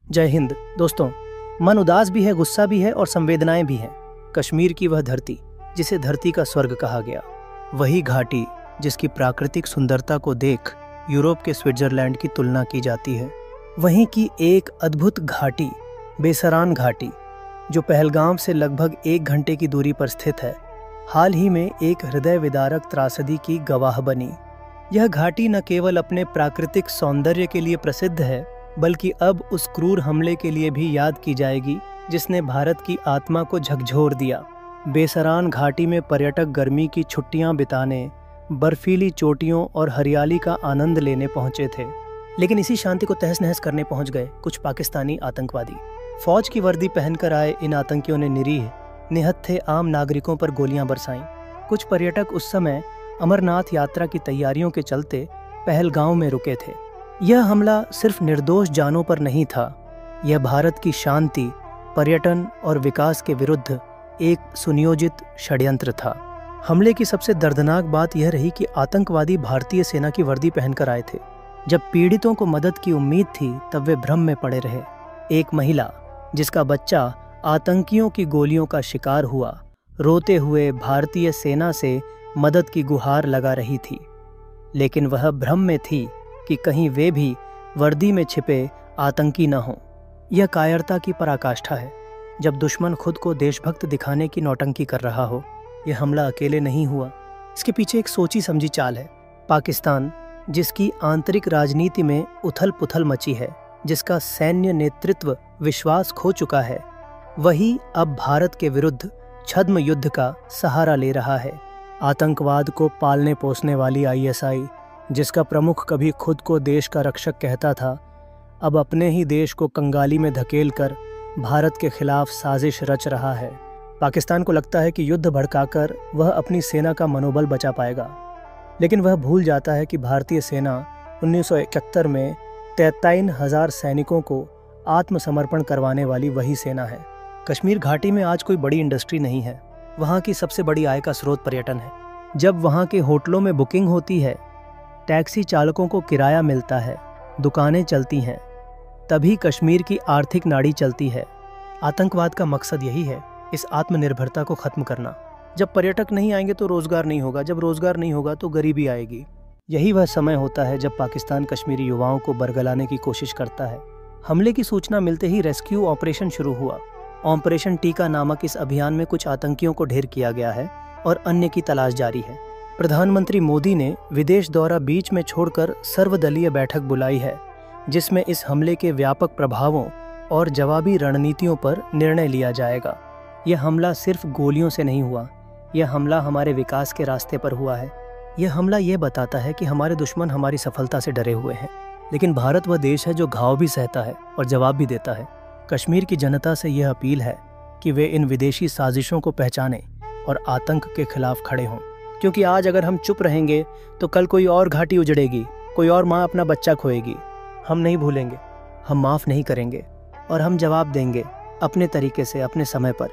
जय हिंद दोस्तों। मन उदास भी है, गुस्सा भी है और संवेदनाएं भी हैं। कश्मीर की वह धरती जिसे धरती का स्वर्ग कहा गया, वही घाटी जिसकी प्राकृतिक सुंदरता को देख यूरोप के स्विट्जरलैंड की तुलना की जाती है, वहीं की एक अद्भुत घाटी बेसरान घाटी जो पहलगाम से लगभग 1 घंटे की दूरी पर स्थित है, हाल ही में एक हृदय विदारक त्रासदी की गवाह बनी। यह घाटी न केवल अपने प्राकृतिक सौंदर्य के लिए प्रसिद्ध है, बल्कि अब उस क्रूर हमले के लिए भी याद की जाएगी जिसने भारत की आत्मा को झकझोर दिया। बेसरान घाटी में पर्यटक गर्मी की छुट्टियां बिताने, बर्फीली चोटियों और हरियाली का आनंद लेने पहुंचे थे, लेकिन इसी शांति को तहस नहस करने पहुंच गए कुछ पाकिस्तानी आतंकवादी। फौज की वर्दी पहनकर आए इन आतंकियों ने निरीह निहत्थे आम नागरिकों पर गोलियां बरसाईं। कुछ पर्यटक उस समय अमरनाथ यात्रा की तैयारियों के चलते पहलगांव में रुके थे। यह हमला सिर्फ निर्दोष जानों पर नहीं था, यह भारत की शांति, पर्यटन और विकास के विरुद्ध एक सुनियोजित षड्यंत्र था। हमले की सबसे दर्दनाक बात यह रही कि आतंकवादी भारतीय सेना की वर्दी पहनकर आए थे। जब पीड़ितों को मदद की उम्मीद थी, तब वे भ्रम में पड़े रहे। एक महिला जिसका बच्चा आतंकियों की गोलियों का शिकार हुआ, रोते हुए भारतीय सेना से मदद की गुहार लगा रही थी, लेकिन वह भ्रम में थी कि कहीं वे भी वर्दी में छिपे आतंकी न हों। यह कायरता की पराकाष्ठा है, जब दुश्मन खुद को देशभक्त दिखाने की नौटंकी कर रहा हो। यह हमला अकेले नहीं हुआ, इसके पीछे एक सोची समझी चाल है। पाकिस्तान, जिसकी आंतरिक राजनीति में उथल पुथल मची है, जिसका सैन्य नेतृत्व विश्वास खो चुका है, वही अब भारत के विरुद्ध छद्म युद्ध का सहारा ले रहा है। आतंकवाद को पालने पोसने वाली ISI, जिसका प्रमुख कभी खुद को देश का रक्षक कहता था, अब अपने ही देश को कंगाली में धकेलकर भारत के खिलाफ साजिश रच रहा है। पाकिस्तान को लगता है कि युद्ध भड़काकर वह अपनी सेना का मनोबल बचा पाएगा, लेकिन वह भूल जाता है कि भारतीय सेना 1971 में 53,000 सैनिकों को आत्मसमर्पण करवाने वाली वही सेना है। कश्मीर घाटी में आज कोई बड़ी इंडस्ट्री नहीं है, वहाँ की सबसे बड़ी आय का स्रोत पर्यटन है। जब वहाँ के होटलों में बुकिंग होती है, टैक्सी चालकों को किराया मिलता है, दुकानें चलती हैं, तभी कश्मीर की आर्थिक नाड़ी चलती है। आतंकवाद का मकसद यही है, इस आत्मनिर्भरता को खत्म करना। जब पर्यटक नहीं आएंगे तो रोजगार नहीं होगा, जब रोजगार नहीं होगा तो गरीबी आएगी। यही वह समय होता है जब पाकिस्तान कश्मीरी युवाओं को बरगलाने की कोशिश करता है। हमले की सूचना मिलते ही रेस्क्यू ऑपरेशन शुरू हुआ। ऑपरेशन टीका नामक इस अभियान में कुछ आतंकियों को ढेर किया गया है और अन्य की तलाश जारी है। प्रधानमंत्री मोदी ने विदेश दौरा बीच में छोड़कर सर्वदलीय बैठक बुलाई है, जिसमें इस हमले के व्यापक प्रभावों और जवाबी रणनीतियों पर निर्णय लिया जाएगा। यह हमला सिर्फ गोलियों से नहीं हुआ, यह हमला हमारे विकास के रास्ते पर हुआ है। यह हमला ये बताता है कि हमारे दुश्मन हमारी सफलता से डरे हुए हैं, लेकिन भारत वह देश है जो घाव भी सहता है और जवाब भी देता है। कश्मीर की जनता से यह अपील है कि वे इन विदेशी साजिशों को पहचानें और आतंक के खिलाफ खड़े हों, क्योंकि आज अगर हम चुप रहेंगे तो कल कोई और घाटी उजड़ेगी, कोई और माँ अपना बच्चा खोएगी। हम नहीं भूलेंगे, हम माफ़ नहीं करेंगे और हम जवाब देंगे अपने तरीके से, अपने समय पर।